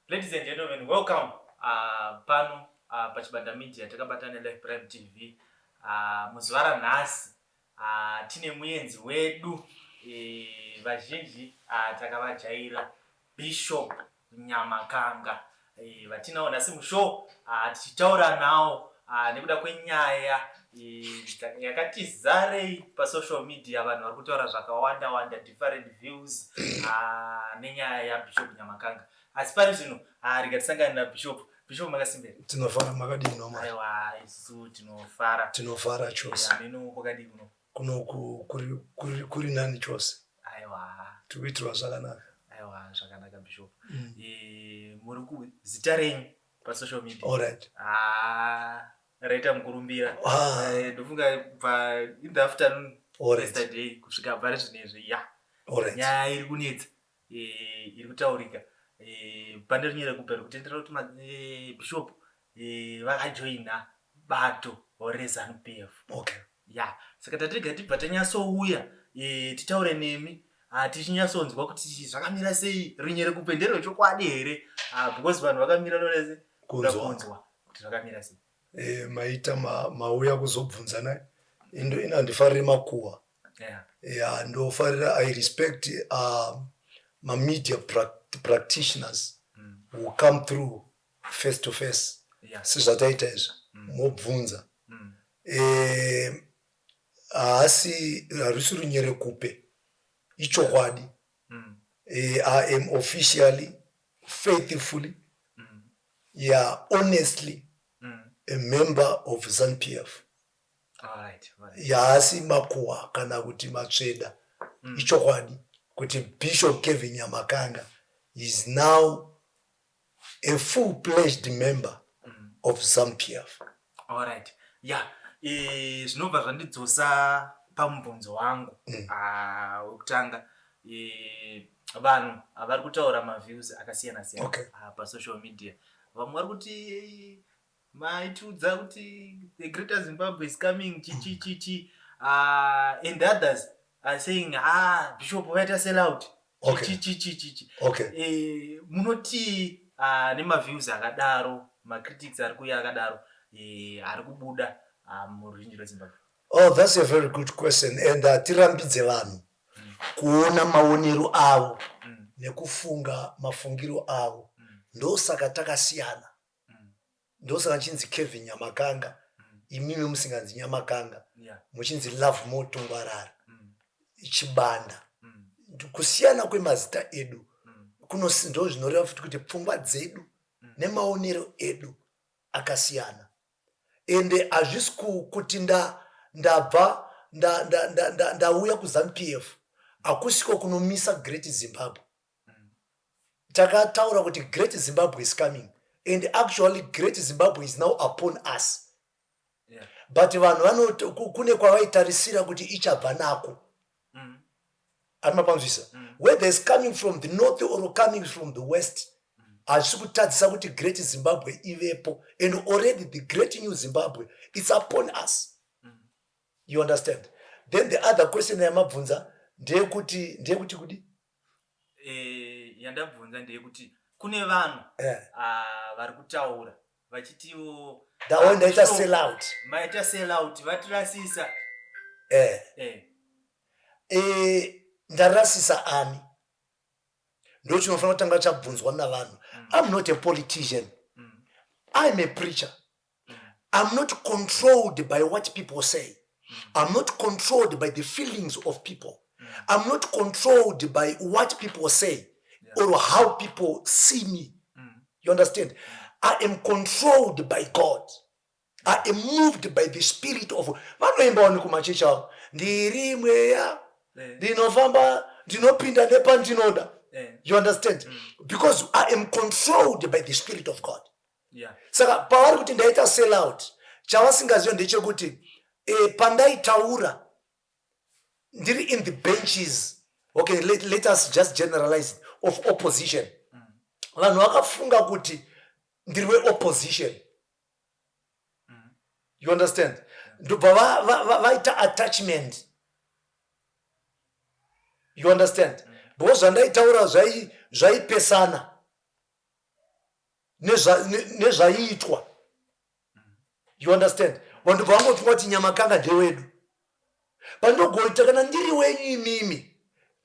Ladies and gentlemen, welcome pano pachibanda media takabatana live prime TV muzvara nhasi tine muenzi wedu vazhinji takavajaira Bishop Nyamakanga vatinawo nhasi mushow tichitaura nawo nekuda kwenyaya yakati zarei pasocial media. Vanhu vari kutaura zvakawanda wanda, different views nenyaya yaBishop Nyamakanga. Asi pari zvino rikatisangana naBishop. Bishop makasimbira? Tinofara makadini nomwe? Aiwa, isu tinofara chose. Ameno kwakadini kuno kuri nani chose. Aiwa, tikuitirwa zvakanaka. Aiwa, zvakanaka Bishop. Muri kuzita renyu pasocial media? Alright. Raita mukurumbira. Ndofunga in the afternoon yesterday kusvika pari zvinezvi nyaya iri kunetsa iri kutaurika pandarinyere kupera kutendera kuti Bishop vakajoina bato reZANU-PF. Okay. Saka tatirega tibva tanyasouya titaure nemi tichinyatsonzwa kuti zvakamira sei, rinyere kupendero chokwadi here, because vanhu vakamira norese kunzwa kuti zvakamira sei. Maita mauya kuzobvunzana inandifarire makuhwa. Ndofarira I respect media practitioners who come through face to face. Sizvataita izvi mobvunza. Asi harisi runyere kupe ichokwadi. I am officially, faithfully, honestly a member of ZANU-PF. Asi makuhwa kana kuti matsveda ichokwadi kuti Bishop Kevin Nyamakanga is now a full-pledged member of ZANU-PF. Alright. Zvinobva zvandidzosa pamubvunzo wangu wekutanga. Vanhu vari kutaura maviews akasiyana siyana pasocial media. Vamwe vari kuti maitiudza kuti the greater Zimbabwe is coming chichi, and others are saying Bishop vaita sell out chichi. Munoti nemaviews akadaro, macritics ari kuuya akadaro ari kubuda muruzhinji rweZimbabwe? That's a very good question, and tirambidze vanhu kuona maonero avo nekufunga mafungiro avo. Ndosaka takasiyana. Ndosaka chinzi Kevin Nyamakanga, imimi musinganzi Nyamakanga, muchinzi Love Motongwarara, Chibanda. Kusiyana kwemazita edu ndo zvinoreva futi kuti pfungwa dzedu nemaonero edu akasiyana. Ende hazvisi kuti ndabva ndauya kuZANU-PF akusiko kunomisa Great Zimbabwe. Takataura kuti Great Zimbabwe is coming, and actually Great Zimbabwe is now upon us. But vanhu kune kwavaitarisira kuti ichabva nako. Whether it's coming from the north or coming from the west, hazvisi kutadzisa kuti Great Zimbabwe ivepo, and already the Great New Zimbabwe is upon us. You understand? Then the other question yamabvunza ndeyekuti kudi? Yandabvunza ndeyekuti kune vanhu vari kutaura vachitiwo ndaita sell out. Maita sell out, vatirasisa. Ndarasisa ani? Ndo chinofanira kutanga chabvunzwa navanhu. I'm not a politician. I'm a preacher. I'm not controlled by what people say. I'm not controlled by the feelings of people. I'm not controlled by what people say or how people see me. You understand? I am controlled by God. I am moved by the spirit of vanoimba wani kumachecha ndiri mweya ndinofamba ndinopinda nepandinoda. You understand? Because I am controlled by the spirit of God. Saka pavari kuti ndaita sell out, chavasingaziva ndechekuti pandaitaura ndiri in the benches, okay, let us just generalize, of opposition. Vanhu vakafunga kuti ndiri opposition. You understand? Ndobva vaita attachment. You understand? Because zvandaitaura zvaipesana. nezvaitwa. You understand? Vanhu vangofunga kuti Nyamakanga ndewedu. Pandogoita kana ndiri wenyu imimi.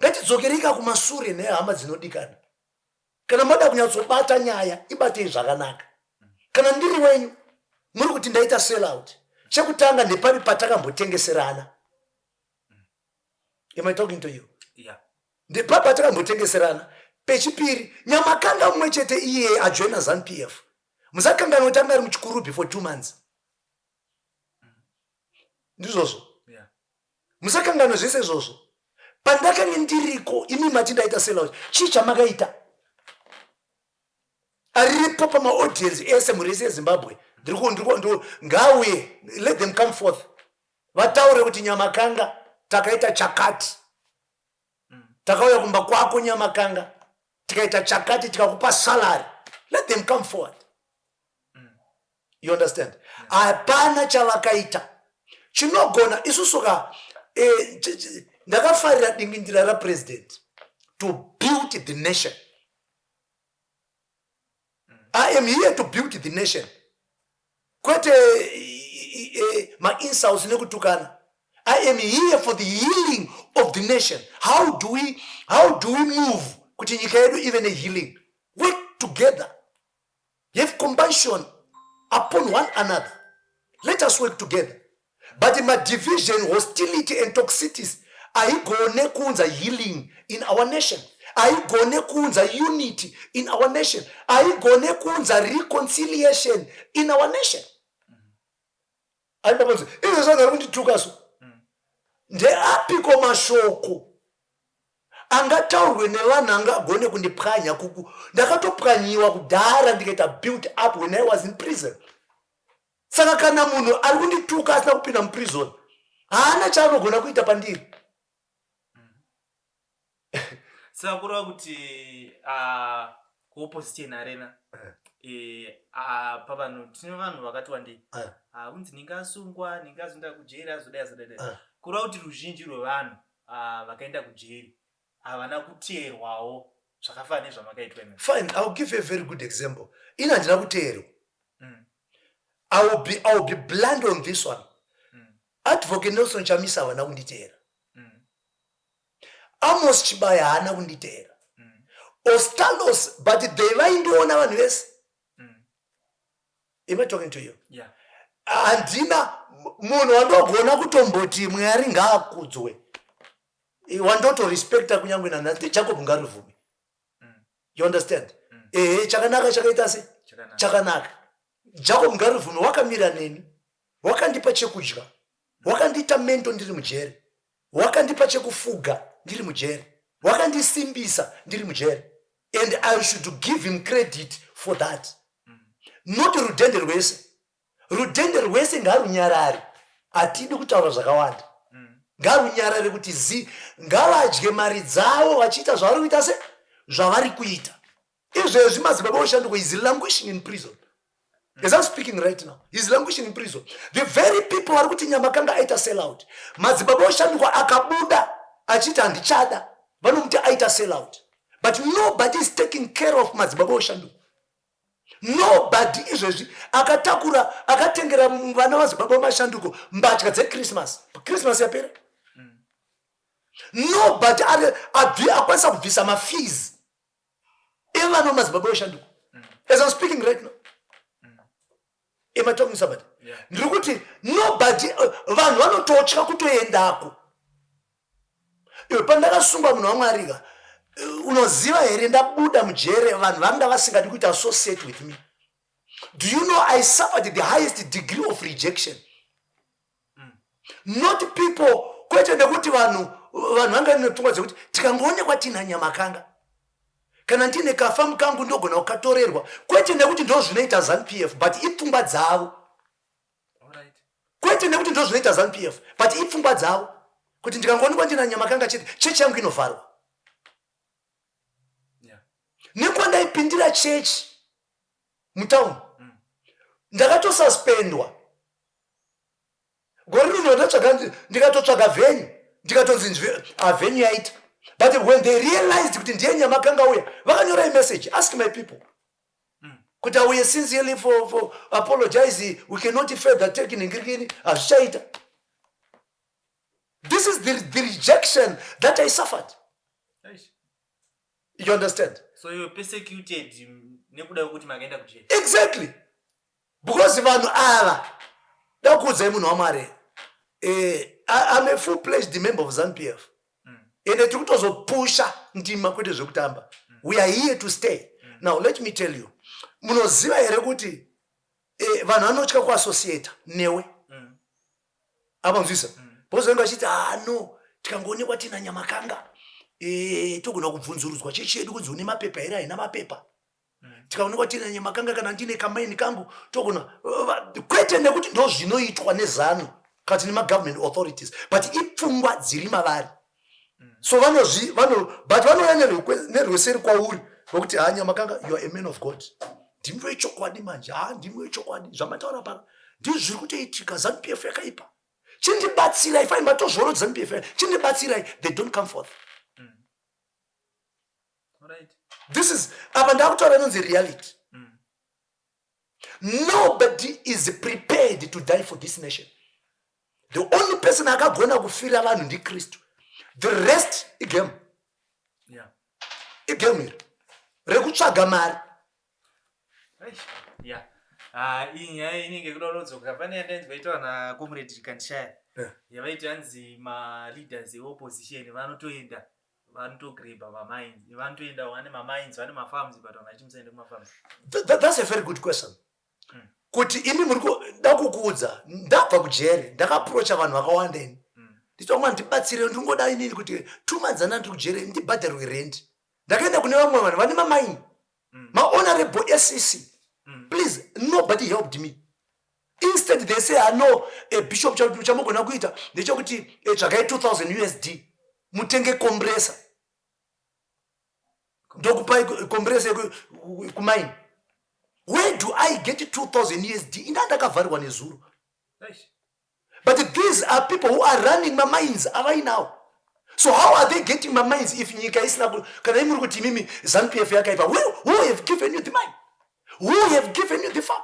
Ngatidzokereka kumashure nehama dzinodikana. Kana moda kunyatsobata nyaya, ibatei zvakanaka. Kana ndiri wenyu, muri kuti ndaita sell out. Chekutanga ndepari patakambotengeserana. Am I talking to you? Yeah. Ndepari patakambotengeserana. Pechipiri, Nyamakanga mumwe chete iye ajoina ZANU-PF. Musakangana kuti anga ari muchikurubi for 2 months. Ndizvozvo. Yeah. Musakangana zvese izvozvo. Pandakanga ndiriko imi mati ndaita sell out. Chii chamakaita? Aripo pamaaudience ese murese yeZimbabwe. Ndiko ngauye, let them come forth. Vataure kuti Nyamakanga takaita chakati. Takauya kumba kwako Nyamakanga. Tikaita chakati tikakupa salary. Let them come forward. You understand? Hapana chavakaita. Chinogona isusuka ndakafarira dingindira rapresident to build the nation. I am here to build the nation. Kwete ma-insults nekutukana. I am here for the healing of the nation. How do we move kuti nyika yedu even a healing? Work together. Have compassion upon one another. Let us work together. But in my division, hostility and toxicities, aigone kunza healing in our nation. Aigone kunza unity in our nation. Aigone kunza reconciliation in our nation. Aibabanzi, izo zanga kunditukaso. Ndeapiko mashoko angataurwe nevanhu angagone kundipwanya kuku. Ndakatopwanyiwa kudhara ndikaita built up when I was in prison. Saka kana munhu ari kundituka asina kupinda muprison, haana chaanogona kuita pandiri. Saka kureva kuti kuopposition arena pavanhu tine vanhu vakati wandei kunzi ningasungwa, ningazoenda kujeri, azodai. Kureva kuti ruzhinji rwevanhu vakaenda kujeri havana kuteerwawo zvakafanana nezvamakaitwa imi. Fine, I will give you a very good example. Ina handina kuteerwa. I will be blunt on this one. Advocate Nelson Chamisa havana kunditeera. Amos Chibaya haana kunditeera. Ostalos, but they vaindiona vanhu vese. Am I talking to you? Yeah. Handina munhu wandogona kutomboti Mwari ngaakudzwe. Wandotorespecta kunyange nanhasi Jacob Ngaruvumi. You understand? Chakanaka chakaita se? Chakanaka. Jacob Ngaruvumi wakamira neni. Wakandipa chekudya. Wakandiita mento ndiri mujeri. Wakandipa chekufuga ndiri mujeri. Wakandisimbisa ndiri mujeri. And I should give him credit for that. Not Rudende Rwese. Rudende Rwese ngarunyarare. Atidi kutaura zvakawanda. Ngarunyarare kuti ngavadye mari dzavo vachiita zvavari kuita se zvavari kuita. Izvezvi madzibaba oshanduka is languishing in prison. As I'm speaking right now, he's languishing in prison. The very people vari kuti Nyamakanga aita sell out. Madzibaba oshanduka akabuda achita handichada. Vanomuti aita sell out. But nobody is taking care of madzibaba oshanduka. Nobody izvezvi akatakura akatengera vana vazibaba mashanduko mbatya dzeChristmas. Christmas yapera. Nobody akwanisa kubvisa mafees evana madzibaba oshanduko. As I'm speaking right now. Am I talking somebody? Yeah. Ndiri kuti nobody vanhu vanototya kutoendako. Iwe pandakasungwa munhu waMwariga, unoziva here ndabuda mujere vanhu vanga vasingadi kuita associate with me. Do you know I suffered the highest degree of rejection? Not people kwete ndekuti vanhu vanga nepfungwa dzekuti tikangoonekwa tina Nyamakanga kana ndine kafamu kangu ndogona kukatorerwa, kwete ndekuti ndo zvinoita ZANU-PF but ipfungwa dzavo. Alright. Kwete ndekuti ndo zvinoita ZANU-PF but ipfungwa dzavo kuti ndikangoonekwa ndina Nyamakanga chete chechi yangu inovharwa. Yeah. Nekwandaipindira chechi mutauni ndakatosuspendwa. Gore rino ndikatotsvaga venyu ndikatonzi venyu yaita. But when they realized kuti ndiye Nyamakanga uya vakanyora message, ask my people. kuti auye sincerely for apologize, we cannot further take in ngirikini azvichaita. This is the rejection that I suffered. You understand? So you were persecuted nekuda kwekuti makaenda kujail. Exactly. Because vanhu ava ndakuudzai munhu waMwari, I'm a full-fledged member of ZANU-PF. Ende tiri kutozopusha ndima kwete zvekutamba. We are here to stay. Now let me tell you, munoziva here kuti vanhu vanotya kuassociate newe. Avanzwisa? Because vengu vachiti no, tikangoonekwa tina nyamakanga togona kubvunzurudzwa chechi yedu kunzi une mapepa here haina mapepa. Tikaonekwa tina nyamakanga kana ndine kamaini kangu togona kwete nekuti ndo zvinoitwa neZANU kati nemagovernment authorities, but ipfungwa dziri mavari. So but vanouya nerweseri kwauri rokuti nyamakanga, you are a man of God. Ndimi wechokwadi manje, ndimi wechokwadi zvamataura pano ndizvo zviri kutoitika. ZANU-PF yakaipa. Chindibatsirai, fine, matozvoro ZANU-PF chindibatsirai, they don't come forth. Alright. This is apa ndakutaura nonzi reality. Nobody is prepared to die for this nation. The only person akagona kufira vanhu ndiKristu. The rest igame. Yeah. Igame rekutsvaga mari. Yeah. Iyi nyaya inenge kuda kunodzoka pane yandainzwaitawa naComrade 𝚃𝚑𝚎 yavaiti hanzi maleaders eopposition vanotogreba vamines, vanotoenda vane mamines, vane mafarms, but vanachimusaende kumafarms. That's a very good question. Kuti ini ndakukuudza ndabva kujere ndakaapproacha vanhu vakawanda ini nditomwa ndibatsire ndingoda inini kuti 2 months ndiri kujere ndibhadharwe rent. Ndakaenda kune vamwe vanhu vane mamaini, ma-honorable SCC. Please, nobody helped me. Instead they say no, bishop chamogona kuita ndechekuti tsvakai 2000 USD mutenge compressor ndokupai compressor kumaini. Where do I get 2000 USD? Inda ndakavharwa nezuro. But these are people who are running my mines right now. So how are they getting my mines if nyika isina kana imuri kuti mimi ZANU-PF yakaipa? Who have given you the mine? Who have given you the farm?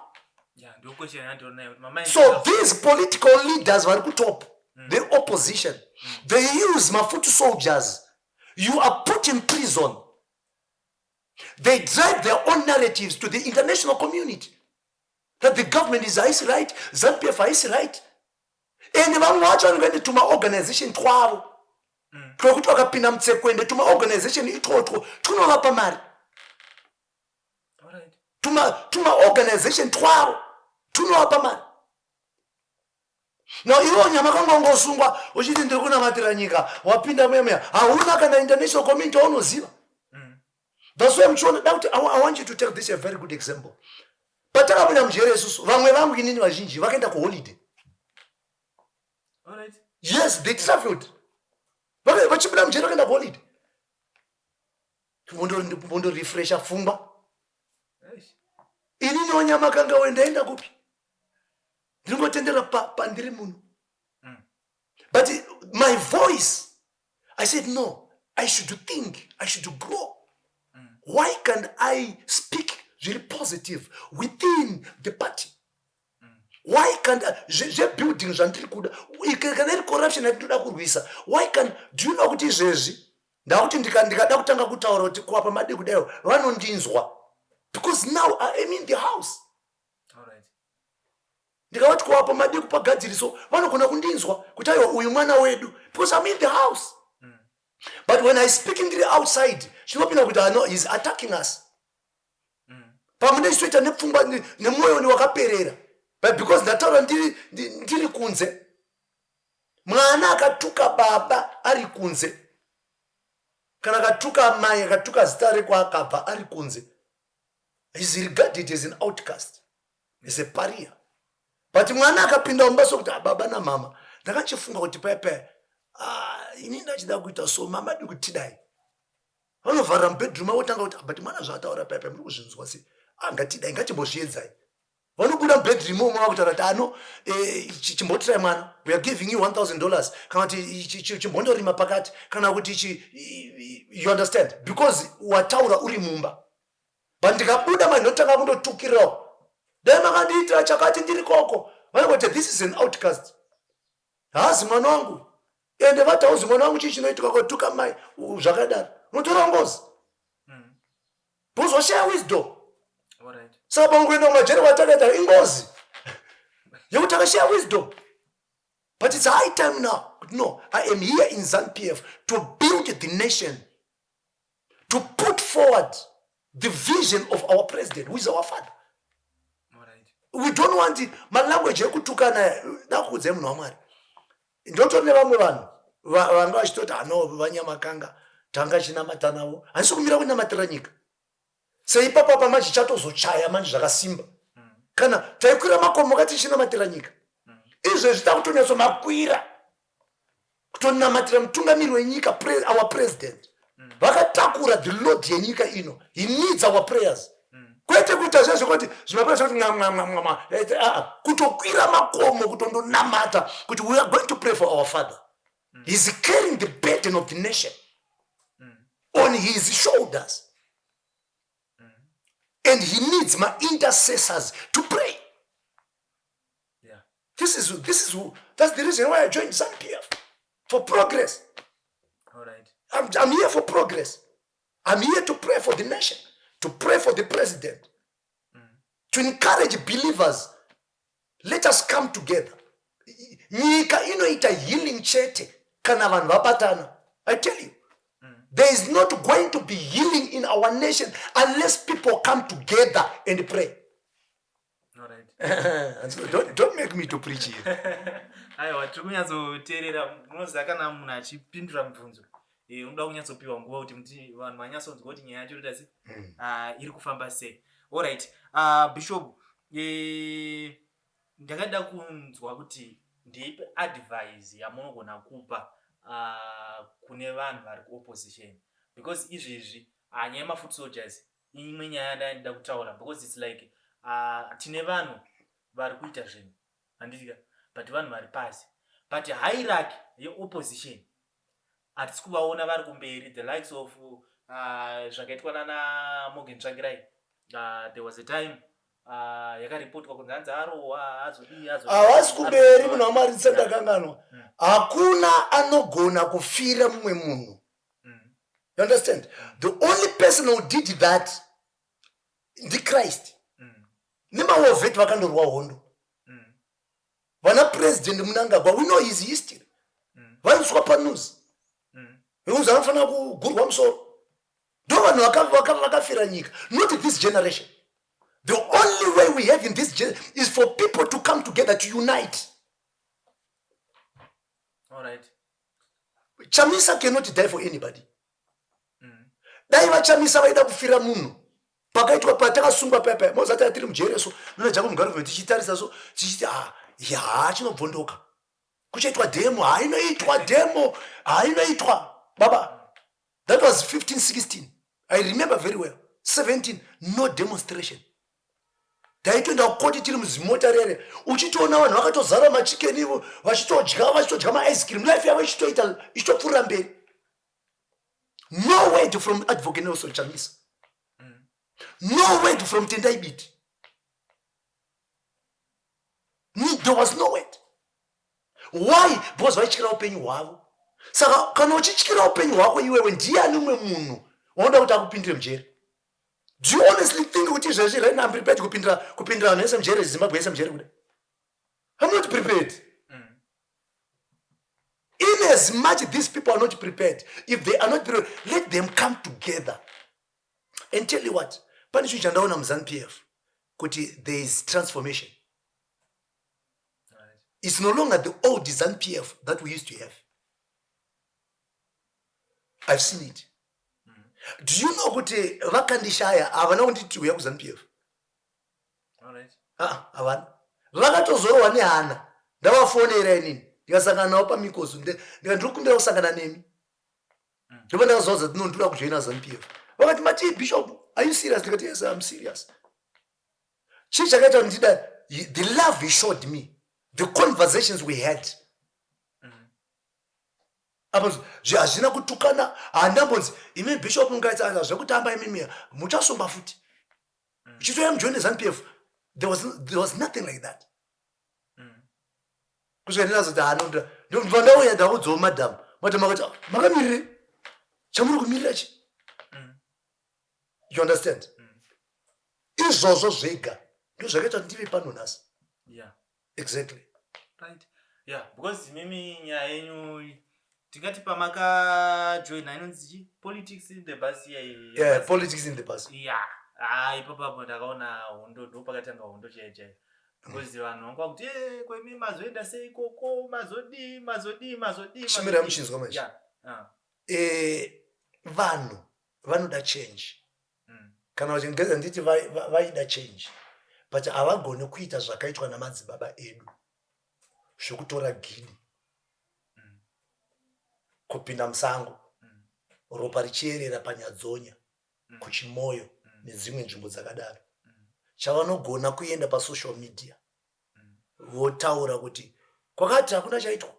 So these political leaders were put up, the opposition, they use my foot soldiers. You are put in prison. They drive their own narratives to the international community that the government is right, ZANU-PF is right. And vamwe vacho vanoenda to my organization twavo kwekuti vakapinda mutsekwende tuma organization itotwo tunovapa mari. Tuma organization twavo tunovapa mari. Now iwo nyamakanga ngosungwa uchiti ndiri kunamatira nyika wapinda muya hauna kana international community waunoziva. That's why I'm trying to, I want you to take this a very good example. Patakabunya mujere isusu vamwe vangu inini vazhinji vakaenda kuholiday. Alright. Yes, they traveled. Vachibula mujere vakaenda kuholiday. Vondo refresha pfungwa. Inini wanyamakanga wendaenda kupi? Ndingotendera pandiri munhu. But my voice, I said no, I should think, I should grow. Why can't I speak really positive within the party? Why can't I building corruption atinoda kurwisa? Why can't, do you know kuti izvezvi ndakuti ndikada kutanga kutaura kuti kuapa made kudayo vanondinzwa because now I am in the house. Alright. Ndikati kuapa made kupagadziriso vanogona kundinzwa kuti aiwa uyu mwana wedu because I'm in the house. But when I speak in the outside, chinopinda kuti no, he's attacking us. Pamune chitoita nepfungwa nemoyo wakaperera. But because ndataura ndiri kunze, mwana akatuka baba ari kunze, kana akatuka mai akatuka zita rekwakabva ari kunze, is regarded as an outcast, as a pariah. But mwana akapinda mumbaso kuti baba na mama, ndakachifunga kuti pepe ini ndachida kuita so mama ndikutidai. Vanovhara mubedroom votanga kuti but mwana zvataura pepe muri kuzvinzwa sei? Ngatidai ngatimbozviedzai. Vanobuda mubedroom umwe vakutaura kuti ano chimbotirai mwana, we are giving you $1,000 kana kuti chimbondorima pakati kana kuti you understand, because wataura uri mumba. Pandikabuda mandotanga kundotukirawo. Dai makandiitira chakati ndiri koko. Vanoti this is an outcast. Hazi mwana wangu. Ende vatauzi mwana wangu chinoitika kutuka mai zvakadaro. Unotora ngozi. Buzwa wisdom. Alright. Saka pangoenda kumajere watakaita ingozi. Yekuti akashare wisdom. But it's high time now. No, I am here in ZANU-PF to build the nation, to put forward the vision of our president, who is our father. Alright. We don't want it. My language yekutukana nakudze munhu wamwari. Ndotoone vamwe vanhu vanga vachitoti no vanyamakanga tanga chinamata navo. Handisi kumira kunamatira nyika. Seipapa pamanje chatozochaya manje zvakasimba. Kana taikwira makomo kati chinamatira nyika. Izvo zvita kutonyaso makwira. Kutonamatira mutungamiri wenyika, our president. Vakatakura the lord yenyika ino. He needs our prayers. Kwete kuita zveshe kuti zvimapesa kuti kutokwira makomo kutondonamata kuti we are going to pray for our father. He's carrying the burden of the nation on his shoulders. And he needs my intercessors to pray. Yeah. That's the reason why I joined ZANU-PF. For progress. All right. I'm here for progress. I'm here to pray for the nation, to pray for the president, to encourage believers. Let us come together. Nyika inoita healing chete kana vanhu vapatana. I tell you. There is not going to be healing in our nation unless people come together and pray. All right. Don't make me to preach here. Aiwa, tikunyatsoteerera munoziva kana munhu achipindura mibvunzo. Unoda kunyatsopiwa nguva kuti vanhu vanyatsonzwa kuti nyaya yacho iri iri kufamba sei. All right. Bishop, ndakada kunzwa kuti ndeipe advice yamunogona kupa kune vanhu vari kuopposition, because izvezvi nyaya yemafoot soldiers imwe nyaya ndanda kutaura, because it's like tine vanhu vari kuita zvinhu handika, but vanhu vari pasi, but hierarchy yeopposition hatisi kuvaona vari kumberi, the likes of zvakaitwa nana Morgan Tsvangirai. There was a time yakaripotwa kunzi hanzi arohwa azodii havasi kumberi munhu wamwari ndisandakanganwa. Hakuna anogona kufira mumwe munhu. You understand? The only person who did that the Christ. Nemavovheti vakandorwa hondo. Vana president Mnangagwa, we know his history. Vaiswa panews. Vekuzi anofanira kugurwa musoro. Ndo vanhu vakafira nyika. Not this generation. The only way we have in this generation is for people to come together, to unite. All right. Chamisa cannot die for anybody. Dai vachamisa vaida kufira munhu. Pakaitwa patakasungwa pepe. Mozati atiri mujere so. Nona jabu mugovernment tichitarisa so. Tichiti chinobvondoka. Kuchaitwa demo. Hainoitwa demo. Hainoitwa. Baba. That was 15-16. I remember very well. 17. No demonstration. Taitoenda kukoti tiri muzimota rere. Uchitoona vanhu vakatozara machikeni ivo vachitodya maice cream. Life yavo ichitopfuura mberi. No word from Advocate Nelson Chamisa. No word from Tendai Biti. There was no word. Why? Because vaichikira upenyu hwavo. Saka kana uchichikira upenyu hwako iwewe ndiani umwe munhu wanoda kuti akupindire mujere? Do you honestly think kuti izvezvi right now I'm prepared kupindira vanhu vese mujere, Zimbabwe yese mujere kuda? I'm not prepared. In as much these people are not prepared, if they are not prepared, let them come together. And tell you what, pane chinhu chandaona muZANU-PF kuti there is transformation. Right. It's no longer the old ZANU-PF that we used to have. I've seen it. Do you know kuti vakandishaya havana kunditi uya kuZANU-PF? All right. Havana. Vakatozorwa nehana. Ndavafonera inini. Ndikasangana navo pamikosi. Ndikumbira kusangana nemi. Ndipo ndakazodza kuti ndinoda kujoina ZANU-PF. Vakati mati Bishop, are you serious? Ndikati yes, I'm serious. Chii chakaita ndida, the love he showed me, the conversations we had. Hazvina kutukana, handambonzi imi Bishop mungaita zvekutamba imimi muchasomba futi. uchitoya mujoine ZANU-PF there was nothing like that. Kusvika kuti anonda ndobva ndauya ndaudzawo madam akati makamirire chamuri kumirira chi. You understand? Izvozvo zvega ndo zvakaita kuti ndive pano nhasi. Yeah. Exactly. Right. Yeah, because mimi nyaya yenyu tingati pamaka join inonzi politics in the bus here. Yeah, politics in the bus. Yeah. Ipapo ndakaona hondo ndo pakatanga hondo chaichai. Because vanhu vangwa kuti kwemi mazoenda sei koko mazodi. Shimira muchinzwa manje. Yeah. Vanhu vanoda change. Kana vachingeza nditi vaida change. But havagoni kuita zvakaitwa namadzibaba edu. Zvokutora gidi. Kupinda musango. Ropa richierera panyadzonya. Kuchimoyo nedzimwe nzvimbo dzakadaro. Chavanogona kuenda pasocial media. Votaura kuti kwakati hakuna chaitwa.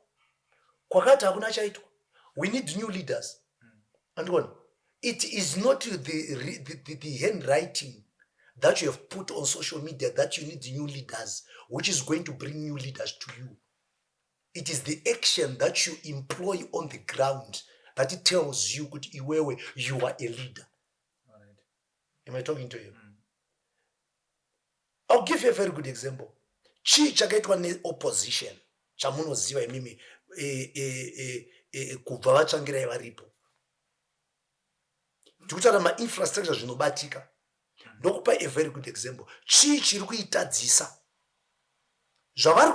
Kwakati hakuna chaitwa. We need new leaders. And it is not the handwriting that you have put on social media that you need new leaders, which is going to bring new leaders to you. It is the action that you employ on the ground that it tells you that you are a leader. All right. Am I talking to you? I'll give you a very good example. Chi chakaitwa ne-opposition chamunoziva imimi kubva vatsvangirai varipo. Tikutaura ma-infrastructure zvinobatika. Ndokupa a very good example. Chi chiri kuitadzisa. Zvavari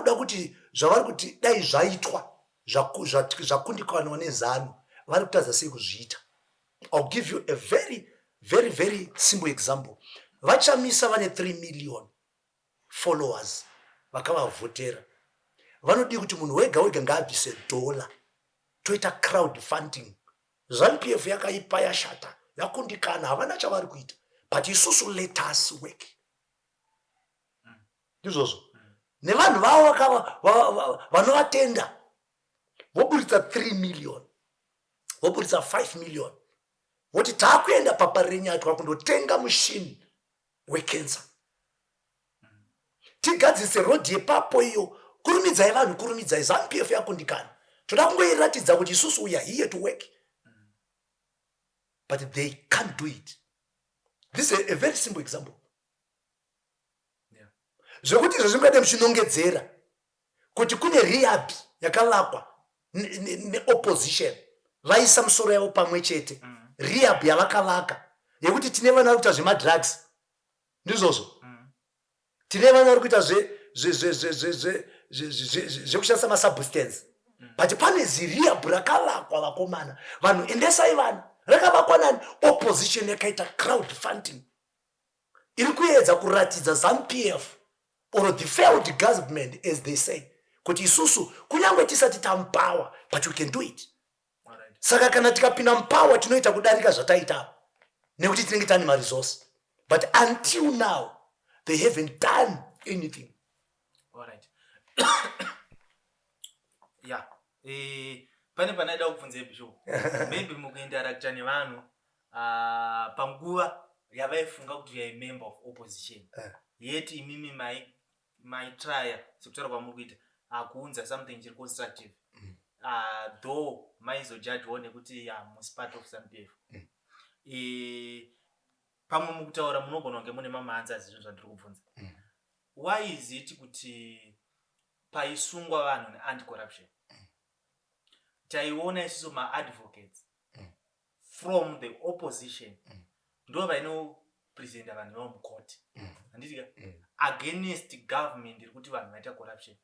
kuti dai zvaitwa zvakundikanwa neZANU vari kutadza sei kuzviita. I'll give you a very, very, very simple example. Vachamisa vane 3 million followers vakavavhotera. Vanodi kuti munhu wega wega ngaabvise $1 toita crowd funding. ZANU-PF yakaipa yashata yakundikana havana chavari kuita. But isusu let us work. Izvozvo. Nevanhu vavo vanovatenda voburitsa 3 million. Voburitsa 5 million. Voti taakuenda paparenyatwa kundotenga mushini wecancer. Tigadzise road yepapo iyo. Kurumidzai vanhu, kurumidzai. ZANU-PF yakundikana. Toda kungoiratidza kuti isusu we are here to work. But they can't do it. This is a very simple example. Yeah. Zvokuti zvingade muchinongedzera kuti kune rehab yakalakwa ne-opposition vaisa musoro yavo pamwe chete. Rehab yavakalaka yekuti tine vana vari kuita zvemadrugs. Ndizvozvo. Tine vana vari kuita zvekushandisa masubstance. But pane zirehab rakalakwa vakomana. Vanhu endesai vana. Rakavakwa nani? Opposition yakaita crowd funding. Iri kuedza kuratidza ZANU-PF or the failed government, as they say, kuti isusu kunyangwe tisati tamupower, but we can do it. Alright. Saka kana tikapinda mupower tinoita kudarika zvataita nekuti tinenge tane maresource. But until now they haven't done anything. Alright. Yeah. Pane panaida kubvunza Bishop. Maybe mukuinteract nevanhu panguva yavaifunga kuti you are a member of opposition. Yet imimi my try sekutaura kwamuri kuita kuunza something chiri constructive. Though maizojudge one kuti was part of ZANU-PF. Pamwe mukutaura munogona kunge mune mama-answers zvinhu zvandiri kubvunza. Why is it kuti paisungwa vanhu ne-anti-corruption taiona isusu ma-advocates from the opposition ndo vainopresenta vanhu vavo mukoti handitika against government iri kuti vanhu vaita corruption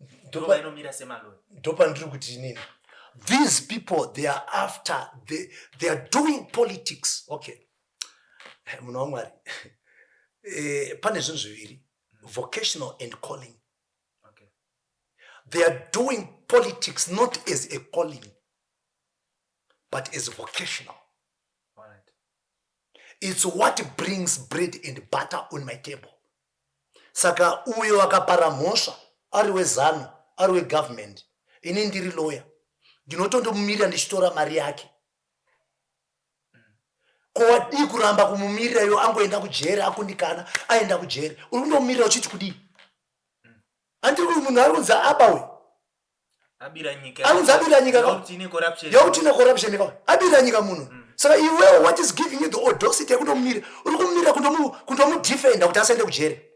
ndo vainomira semaloya. Ndopa ndiri kuti inini. These people, they are after, they are doing politics. Okay. Munhu waMwari. Pane zvinhu zviviri. Vocational and calling. Okay. They are doing politics not as a calling, but as vocational. All right. It's what brings bread and butter on my table. Saka uyo akapara mhosva ari weZANU, ari wegovernment. Ini ndiri lawyer. Ndinotondomumirira ndichitora mari yake. Kowadi kuramba kumumirira yo angoenda kujere akundikana aenda kujere. Uri kundomumirira uchiti kudii? Andi uri munhu ari kunzi abawe. Abira nyika. Anzi abira nyika. Yauti ine corruption ka. Abira nyika munhu. Saka iwewe what is giving you the audacity kundomumirira? Uri kumumirira kundomudefenda kuti asende kujere.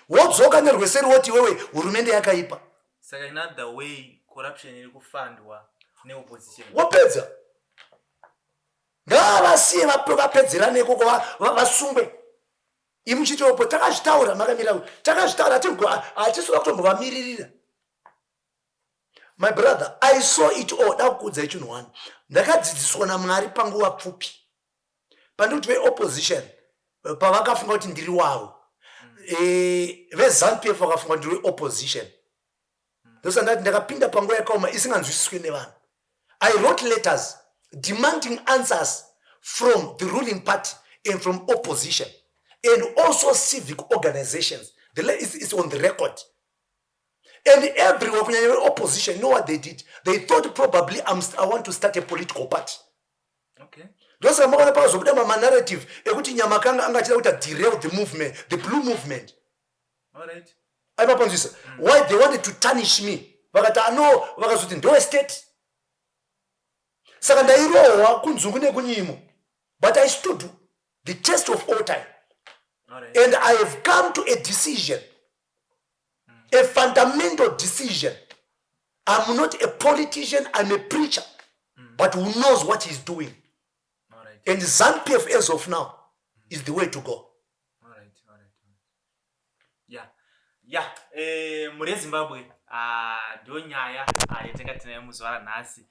Wodzoka nerweseri woti wewe hurumende yakaipa. Saka in other way corruption iri kufandwa neopposition. Wapedza. Ngavasiye vapedzerane ikoko vasungwe. Imuchitopo takazvitaura makamira takazvitaura hatisura kutombovamiririra. My brother, I saw it all. Dakudza ichinhu one. Ndakadzidziswa naMwari panguva pfupi. Pandoti veopposition pavakafunga kuti ndiri wavo. VeZANU-PF vakafunga kuti ndiri opposition. Ndosa ndati ndakapinda panguva yakaoma isinganzwisiswi nevanhu. I wrote letters demanding answers from the ruling party and from opposition and also civic organizations. It's on the record. And everyone opposition, you know what they did? They thought probably I want to start a political party. Okay. Those are more about narrative. Ekuti derail the movement, the blue movement. All right. Why they wanted to tarnish me? Vakata no, vakazuti ndo state. Saka ndairohwa kunzungu nekunyimo. But I stood the test of all time. All right. And I have come to a decision. A fundamental decision. I'm not a politician, I'm a preacher. But who knows what he's doing. All right. And ZANU-PF as of now is the way to go. All right. Yeah. Muri Zimbabwe ndo nyaya yatenga tinayo muzuva ranhasi.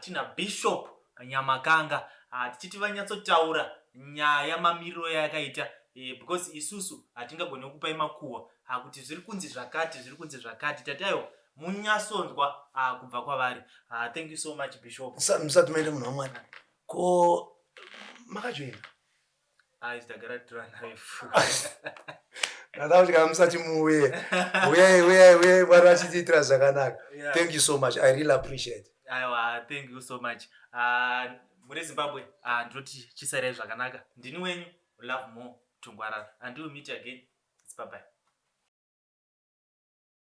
Tina Bishop Nyamakanga tichiti vanyatsotaura nyaya mamiriro yakaita because isusu hatingagoni kupai makuhwa kuti zviri kunzi zvakati tatayo munyasonzwa kubva kwavari. Thank you so much Bishop. Musati maenda munhu wamwari ko makajoina Chitagara tura naye ndada kuti kana musati muuye uyai mwari vachitiitira zvakanaka. Thank you so much, I really appreciate. Aiwa, thank you so much. Muri Zimbabwe ndinoti chisarai zvakanaka. Ndini wenyu Love More Tungwarara. Until we meet again, it's bye bye.